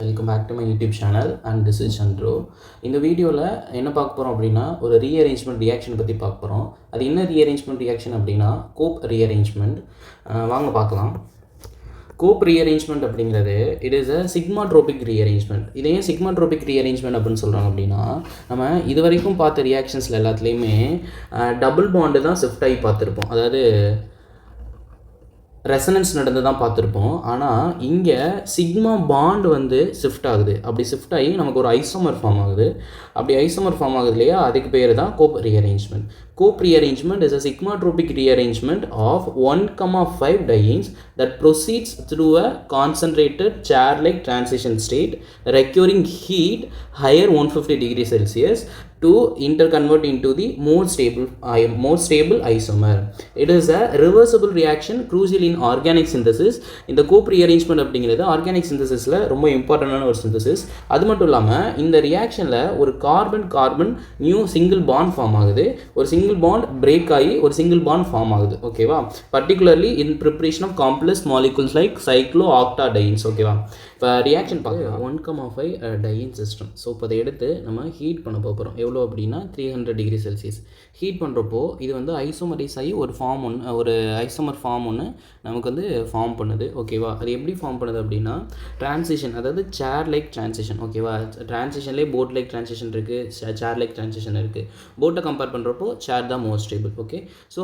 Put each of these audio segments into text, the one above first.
Welcome back to my YouTube channel and this is Chandru. இந்த வீடியோவில் என்ன பார்க்க போகிறோம் அப்படின்னா, ஒரு ரீஅரேஞ்ச்மெண்ட் ரியாக்ஷன் பற்றி பார்க்க போகிறோம். அது என்ன ரீஅரேஞ்ச்மெண்ட் ரியாக்ஷன் அப்படின்னா, கோப் ரீஅரேஞ்ச்மெண்ட். வாங்க பார்க்கலாம். கோப் ரீஅரேஞ்ச்மெண்ட் அப்படிங்கிறது it is a sigmatropic rearrangement. இதே சிக்மாட்ரோபிக் ரீஅரேஞ்ச்மெண்ட் அப்படின்னு சொல்கிறாங்க அப்படின்னா, நம்ம இது வரைக்கும் பார்த்த ரியாக்ஷன்ஸில் எல்லாத்துலேயுமே டபுள் பாண்டு தான் ஷிஃப்ட் ஆகி பார்த்துருப்போம். அதாவது ரெசனன்ஸ் நடந்து தான் பார்த்துருப்போம். ஆனால் இங்கே சிக்மா பாண்ட் வந்து ஷிஃப்ட் ஆகுது. அப்படி ஷிஃப்ட் ஆகி நமக்கு ஒரு ஐசோமர் ஃபார்ம் ஆகுது. அப்படி ஐசோமர் ஃபார்ம் ஆகுது இல்லையா, அதுக்கு பேர் தான் Cope rearrangement. Cope rearrangement is a sigmatropic rearrangement of 1,5 dienes that proceeds through a concentrated chair-like transition state requiring heat higher 150 degrees Celsius to interconvert into the more stable isomer. It is a reversible reaction crucial in organic synthesis. இந்த கோப் rearrangement அப்படிங்கிறது organic சிந்தசிஸில் ரொம்ப இம்பார்ட்டண்டான ஒரு synthesis. அது மட்டும் இல்லாமல் இந்த ரியாக்ஷனில் ஒரு carbon new single bond form ஆகுது. ஒரு சிங்கிள் பாண்ட் பிரேக் ஆகி ஒரு சிங்கிள் பாண்ட் ஃபார்ம் ஆகுது. ஓகேவா? Particularly in preparation of complex molecules like cyclooctadienes. ஓகேவா? இப்போ ரியாக்ஷன் பார்க்கலாம். 1,5 டைன் சிஸ்டம். ஸோ இப்போ அதை எடுத்து நம்ம ஹீட் பண்ண போகிறோம். எவ்வளோ அப்படின்னா 300 டிகிரி செல்சியஸ். ஹீட் பண்ணுறப்போ இது வந்து ஐசோமரைஸ் ஆகி ஒரு ஐசோமர் ஃபார்ம் ஒன்று நமக்கு வந்து ஃபார்ம் பண்ணுது. ஓகேவா? அது எப்படி ஃபார்ம் பண்ணுது அப்படின்னா, ட்ரான்சிஷன், அதாவது சேர் லைக் ட்ரான்சிஷன். ஓகேவா? ட்ரான்சிஷன்லேயே போட் லைக் ட்ரான்சிஷன் இருக்குது, சேர் லைக் ட்ரான்சிஷன் இருக்குது. போட்டை கம்பேர் பண்ணுறப்போ சேர் தான் மோஸ்ட் ஸ்டேபிள். ஓகே, ஸோ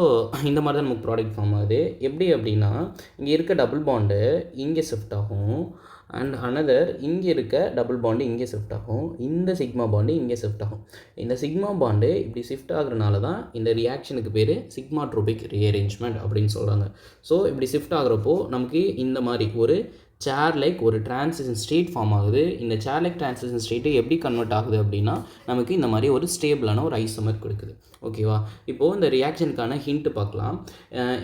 இந்த மாதிரி தான் நமக்கு ப்ராடக்ட் ஃபார்ம் ஆகுது. எப்படி அப்படின்னா, இங்கே இருக்க டபுள் பாண்டு இங்கே ஷிஃப்ட் ஆகும் அண்ட் அனதர் இங்கே இருக்க டபுள் பாண்டு இங்கே ஷிஃப்ட் ஆகும். இந்த சிக்மா பாண்டு இங்கே ஷிஃப்ட் ஆகும். இந்த சிக்மா பாண்டு இப்படி ஷிஃப்ட் ஆகுறதுனால தான் இந்த ரியாக்ஷனுக்கு பேர் சிக்மாட்ரோபிக் ரீஅரேஞ்ச்மெண்ட் அப்படின்னு சொல்கிறாங்க. ஸோ இப்படி ஷிஃப்ட் ஆகுறப்போ நமக்கு இந்த மாதிரி ஒரு சேர் லைக் ஒரு டிரான்சிஷன் ஸ்டேட் ஃபார்ம் ஆகுது. இந்த சேர் லைக் டிரான்சிஷன் ஸ்டேட்டு எப்படி கன்வெர்ட் ஆகுது அப்படின்னா, நமக்கு இந்த மாதிரி ஒரு ஸ்டேபிளான ஒரு ஐசோமர் கொடுக்குது. ஓகேவா? இப்போது இந்த ரியாக்ஷனுக்கான ஹிண்ட் பார்க்கலாம்.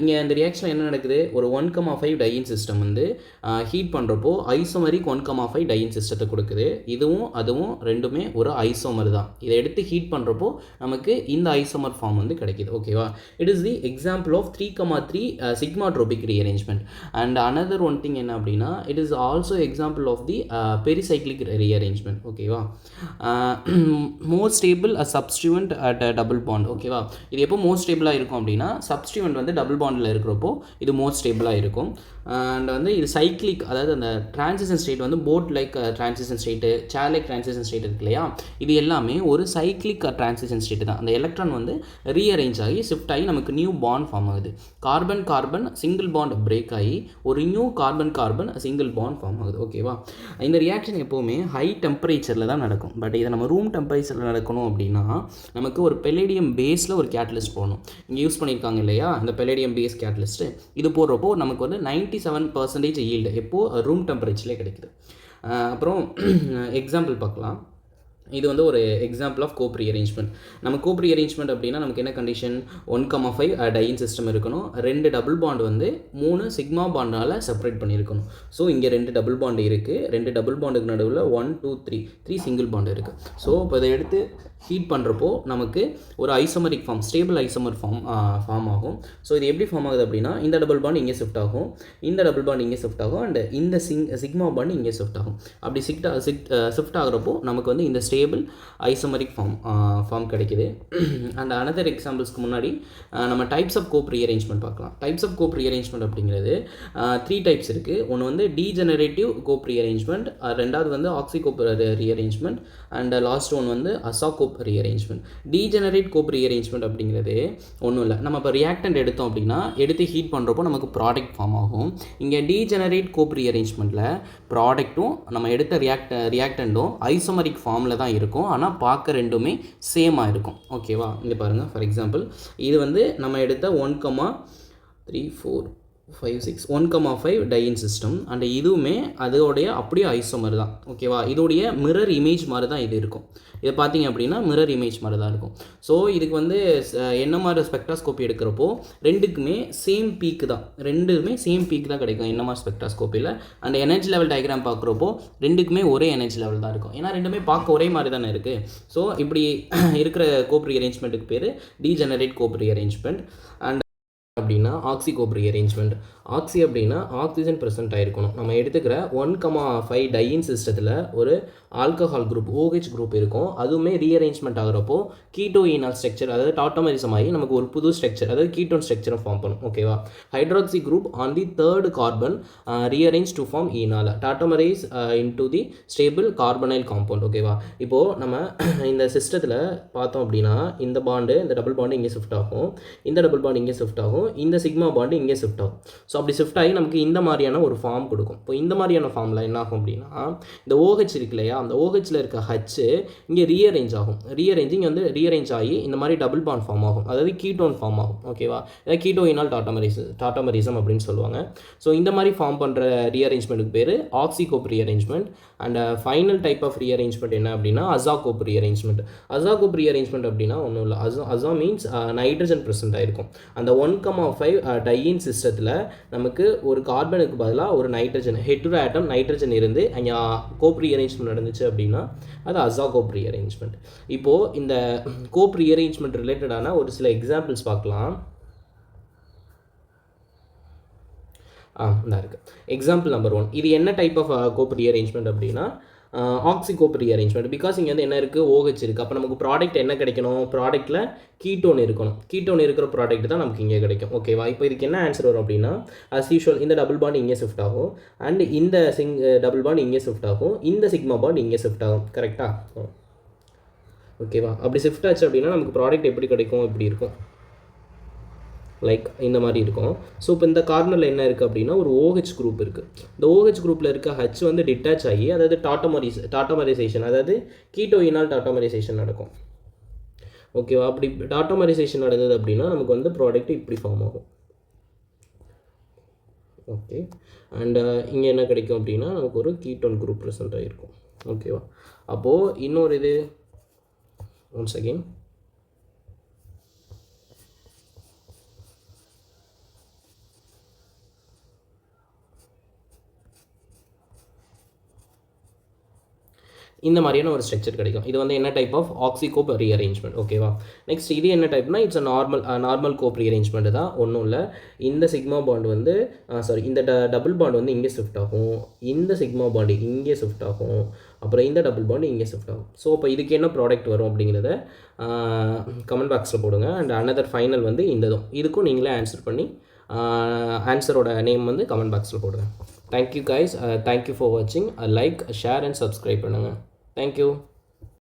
இங்கே இந்த ரியாக்ஷன் என்ன நடக்குது, ஒரு 1,5 டைன் சிஸ்டம் வந்து ஹீட் பண்ணுறப்போ ஐசோமரிக் 1,5 டைன் சிஸ்டத்தை கொடுக்குது. அதுவும் ரெண்டுமே ஒரு ஐசோமர் தான். இதை எடுத்து ஹீட் பண்ணுறப்போ நமக்கு இந்த ஐசோமர் ஃபார்ம் வந்து கிடைக்கிது. ஓகேவா? It is the example of 3,3 sigmatropic rearrangement. And another one thing என்ன அப்படின்னா, it is also example of the pericyclic rearrangement. ஓகேவா? more stable a substituent at a double bond. ஓகேவா? இது எப்போ மோஸ்ட் ஸ்டேபிளாக இருக்கும் அப்படின்னா, சப்ஸ்டியூவன்ட் வந்து டபுள் பாண்டில் இருக்கிறப்போ இது மோஸ்ட் ஸ்டேபிளாக இருக்கும். அண்ட் வந்து இது சைக்ளிக், அதாவது அந்த டிரான்சிஷன் ஸ்டேட் வந்து போட் லைக் டிரான்சிஷன் ஸ்டேட்டு, சேர் லைக் டிரான்சிஷன் ஸ்டேட் இருக்கு இல்லையா, இது எல்லாமே ஒரு சைக்ளிக் டிரான்சிஷன் ஸ்டேட் தான். அந்த எலக்ட்ரான் வந்து ரீஅரேஞ்ச் ஆகி ஷிஃப்ட் ஆகி நமக்கு நியூ பாண்ட் ஃபார்ம் ஆகுது. கார்பன் சிங்கிள் பாண்ட் பிரேக் ஆகி ஒரு new carbon single bond form ஆகுது. ஓகேவா? இந்த ரியாக்ஷன் எப்போவுமே ஹை டெம்பரேச்சரில் தான் நடக்கும். பட் இதை நம்ம ரூம் டெம்பரேச்சரில் நடக்கணும் அப்படின்னா நமக்கு ஒரு பெலேடியம் பேஸில் ஒரு கேட்டலிஸ்ட் போடணும். இங்கே யூஸ் பண்ணியிருக்காங்க இல்லையா, இந்த பெலேடியம் பேஸ் கேட்டலிஸ்ட்டு. இது போடுறப்போ நமக்கு வந்து 97% ஈல்டு எப்போது ரூம் டெம்பரேச்சர்லேயே கிடைக்குது. அப்புறம் எக்ஸாம்பிள் பார்க்கலாம். இது வந்து ஒரு எக்ஸாம்பிள் ஆஃப் கோப் ரீஅரேஞ்ச்மெண்ட். நம்ம கோப் ரீஅரேஞ்ச்மெண்ட் அப்படின்னா நமக்கு என்ன கண்டிஷன், 1,5 டைன் சிஸ்டம் இருக்கணும். 2 டபுள் பாண்ட் வந்து 3 சிக்மா பாண்டால் செப்பரேட் பண்ணியிருக்கணும். ஸோ இங்கே 2 டபுள் பாண்டு இருக்குது. 2 டபுள் பாண்டுக்கு நடுவில் 1 2 3 சிங்கிள் பாண்டு இருக்குது. ஸோ இப்போ இதை எடுத்து ஹீட் பண்ணுறப்போ நமக்கு ஒரு ஐசோமரிக் ஃபார்ம், ஸ்டேபிள் ஐசோமர் ஃபார்ம் ஆகும். ஸோ இது எப்படி ஃபார்ம் ஆகுது அப்படின்னா, இந்த டபுள் பாண்ட் இங்கே ஷிஃப்ட் ஆகும், இந்த டபுள் பாண்ட் இங்கே ஷிஃப்ட் ஆகும், அண்ட் இந்த சிக்மா பாண்ட் இங்கே ஷிஃப்ட் ஆகும். அப்படி ஷிஃப்ட் ஆகிறப்போ நமக்கு வந்து இந்த ஸ்டேபிள் ஐசோமரிக் ஃபார்ம் கிடைக்குது. அண்ட் அனதர் எக்ஸாம்பிள்ஸ்க்கு முன்னாடி நம்ம டைப்ஸ் ஆஃப் கோப் ரீஅரேஞ்ச்மெண்ட் பார்க்கலாம். டைப்ஸ் ஆஃப் கோப் ரீஅரேஞ்ச்மெண்ட் அப்படிங்கிறது 3 டைப்ஸ் இருக்குது. ஒன்று வந்து டீஜெனரேட்டிவ் கோப் ரீஅரேஞ்ச்மெண்ட், ரெண்டாவது வந்து ஆக்சி கோப் ரீஅரேஞ்ச்மெண்ட், அண்ட் லாஸ்ட் ஒன் வந்து அசா கோப் ரீஅரேஞ்ச்மெண்ட். டீஜெனரேட் கோப் ரீஅரேஞ்ச்மெண்ட் அப்படிங்கிறது ஒன்றும் இல்லை, நம்ம இப்போ ரியாக்டன்ட் எடுத்தோம் அப்படின்னா எடுத்து ஹீட் பண்ணுறப்போ நமக்கு ப்ராடக்ட் ஃபார்ம் ஆகும். இங்கே டீஜெனரேட் கோப் ரீஅரேஞ்ச்மெண்ட்டில் ப்ராடக்ட்டும் நம்ம எடுத்த ரியாக்டண்ட்டும் ஐசோமரிக் ஃபார்மில் தான் இருக்கும். ஆனால் பார்க்க ரெண்டுமே சேமாக இருக்கும். ஓகேவா? இங்கே பாருங்கள், ஃபார் எக்ஸாம்பிள் இது வந்து நம்ம எடுத்த 1,3 4 5 6 1,5 டைன் சிஸ்டம். அண்ட் இதுவுமே அதோடைய அப்படியே ஐசோமர் தான். ஓகேவா? இதோடைய மிரர் இமேஜ் மாதிரி தான் இது இருக்கும். இதை பார்த்தீங்க அப்படின்னா மிரர் இமேஜ் மாதிரி தான் இருக்கும். ஸோ இதுக்கு வந்து என்ன மாதிரி ஸ்பெக்ட்ராஸ்கோப்பி எடுக்கிறப்போ ரெண்டுக்குமே சேம் பீக் தான் கிடைக்கும் என்எம்ஆர் ஸ்பெக்ட்ராஸ்கோப்பியில். அண்ட் எனர்ஜி லெவல் டயக்ராம் பார்க்குறப்போ ரெண்டுக்குமே ஒரே எனர்ஜி லெவல் தான் இருக்கும். ஏன்னா ரெண்டுமே பார்க்க ஒரே மாதிரி தானே இருக்குது. ஸோ இப்படி இருக்கிற கோப் ரீஅரேஞ்ச்மெண்ட்டுக்கு பேர் டீஜெனரேட் கோப் ரீஅரேஞ்ச்மெண்ட். அண்ட் அப்படின்னா ஆக்சி கோப் ரீஅரேஞ்ச்மெண்ட். ஆக்சி அப்படின்னா ஆக்சிஜன் ப்ரெசென்ட் ஆகிருக்கணும். நம்ம எடுத்துக்கிற 1,5 டையின் சிஸ்டத்தில் ஒரு ஆல்கஹால் குரூப் OH குரூப் இருக்கும். அதுவுமே ரீஅரேஞ்ச்மெண்ட் ஆகிறப்போ கீட்டோயினால் ஸ்ட்ரக்சர், அதாவது டாட்டோமரிசம் ஆகி நமக்கு ஒரு புது ஸ்ட்ரக்சர், அதாவது கீட்டோன் ஸ்ட்ரக்சரை ஃபார்ம் பண்ணும். ஓகேவா? Hydroxy group on the third carbon rearrange to form enol tautomerise into the stable carbonyl compound. ஓகேவா? இப்போது நம்ம இந்த சிஸ்டத்தில் பார்த்தோம் அப்படின்னா இந்த பாண்டு, இந்த டபுள் பாண்டு இங்கே ஷிஃப்ட் ஆகும், இந்த டபுள் பாண்டு இங்கே ஷிஃப்ட் ஆகும், இந்த சிக்மா பாண்டு இங்கே ஷிஃப்ட் ஆகும். ஸோ அப்படி ஷிஃப்ட் ஆகி நமக்கு இந்த மாதிரியான ஒரு ஃபார்ம் கொடுக்கும். இப்போ இந்த மாதிரியான ஃபார்மில் என்ன ஆகும் அப்படின்னா இந்த OH இருக்கு இல்லையா, அந்த OHல இருக்க H இங்கே ரீஅரேஞ்ச் ஆகும். ரீஅரேஞ்சிங் வந்து ரீஅரேஞ்ச் ஆகி இந்த மாதிரி டபுள் பாண்ட் ஃபார்ம் ஆகும், அதாவது கீட்டோன் ஃபார்ம் ஆகும். ஓகேவா? இதை கீட்டோயினால் டாட்டோமரிசம் அப்படின்னு சொல்லுவாங்க. ஸோ இந்த மாதிரி ஃபார்ம் பண்ணுற ரீஅரேஞ்ச்மெண்ட்டுக்கு பேர் oxy Cope rearrangement. And final type of rearrangement என்ன அப்படின்னா அசாகோப் ரீஅரேஞ்ச்மெண்ட். அசாகோப் ரீஅரேஞ்ச்மெண்ட் அப்படின்னா ஒன்றும் இல்லை, அசா மீன்ஸ் நைட்ரஜன் ப்ரெசென்ட் ஆகிருக்கும். அந்த 1,5 டையின் சிஸ்டத்தில் நமக்கு ஒரு கார்பனுக்கு பதிலாக ஒரு நைட்ரஜன், ஹெட்ரோ ஆட்டம் நைட்ரஜன் இருந்து அங்கே கோப் ரீஅரேஞ்ச்மெண்ட் நடந்துச்சு அப்படின்னா அது அசாகோப் ரீஅரேஞ்ச்மெண்ட். இப்போது இந்த கோப் ரீஅரேஞ்ச்மெண்ட் ரிலேட்டடான ஒரு சில எக்ஸாம்பிள்ஸ் பார்க்கலாம். இதாக இருக்குது. Example number 1. இது என்ன டைப் ஆஃப் கோப் ரீஅரேஞ்ச்மெண்ட் அப்படின்னா ஆக்சிகோப் ரீஅரேஞ்ச்மெண்ட். பிகாஸ் இங்கே வந்து என்ன இருக்குது, OH இருக்குது. அப்போ நமக்கு ப்ராடக்ட் என்ன கிடைக்கணும், ப்ராடக்ட்டில் கீட்டோன் இருக்கணும். கீட்டோன் இருக்கிற ப்ராடக்ட் தான் நமக்கு இங்கே கிடைக்கும். ஓகேவா? இப்போ இதுக்கு என்ன ஆன்சர் வரும் அப்படின்னா அஸ் யூஷுவல் இந்த டபுள் பாண்ட் இங்கே ஷிஃப்ட் ஆகும், அண்ட் இந்த டபுள் பாண்ட் இங்கே ஷிஃப்ட் ஆகும், இந்த சிக்மா பாண்ட் இங்கே ஷிஃப்ட் ஆகும். கரெக்டாக? ஓகேவா? அப்படி ஷிஃப்ட் ஆச்சு அப்படின்னா நமக்கு ப்ராடக்ட் எப்படி கிடைக்கும், இப்படி இருக்கும், லைக் இந்த மாதிரி இருக்கும். ஸோ இப்போ இந்த கார்னரில் என்ன இருக்குது அப்படின்னா ஒரு OH குரூப் இருக்குது. இந்த OH குரூப்பில் இருக்க H வந்து டிட்டாச் ஆகி, அதாவது டாட்டோமரைசேஷன், அதாவது கீட்டோயினால் டாட்டோமரைசேஷன் நடக்கும். ஓகேவா? அப்படி டாட்டோமரைசேஷன் நடந்தது அப்படின்னா நமக்கு வந்து ப்ராடக்ட் இப்படி ஃபார்ம் ஆகும். ஓகே. அண்ட் இங்கே என்ன கிடைக்கும் அப்படின்னா நமக்கு ஒரு கீட்டோன் குரூப் ப்ரெசென்ட் ஆகிருக்கும். ஓகேவா? அப்போது இன்னொரு இது ஒன்ஸ் அகெயின் இந்த மாதிரியான ஒரு ஸ்ட்ரக்சர் கிடைக்கும். இது வந்து என்ன டைப் ஆஃப் ஆக்சிகோப் ரீஅரேஞ்ச்மெண்ட். ஓகேவா? நெக்ஸ்ட் இது என்ன டைப்னா இட்ஸ் நார்மல் கோப் ரீஅரேஞ்ச்மெண்ட் தான். ஒன்றும் இல்லை, இந்த சிக்மா பாண்ட் வந்து இந்த டபுள் பாண்ட் வந்து இங்கே ஷிஃப்ட் ஆகும், இந்த சிக்மா பாண்டு இங்கே ஷிஃப்ட் ஆகும், அப்புறம் இந்த டபுள் பாண்டு இங்கே ஷிஃப்ட் ஆகும். ஸோ இப்போ இதுக்கு என்ன ப்ராடக்ட் வரும் அப்படிங்கிறத கமெண்ட் பாக்ஸில் போடுங்க. அண்ட் அனதர் ஃபைனல் வந்து இதுக்கும் நீங்களே ஆன்சர் பண்ணி ஆன்சரோட நேம் வந்து கமெண்ட் பாக்ஸில் போடுங்க. தேங்க்யூ கைஸ், தேங்க்யூ ஃபார் வாட்சிங். லைக், ஷேர் அண்ட் சப்ஸ்கிரைப் பண்ணுங்கள். Thank you.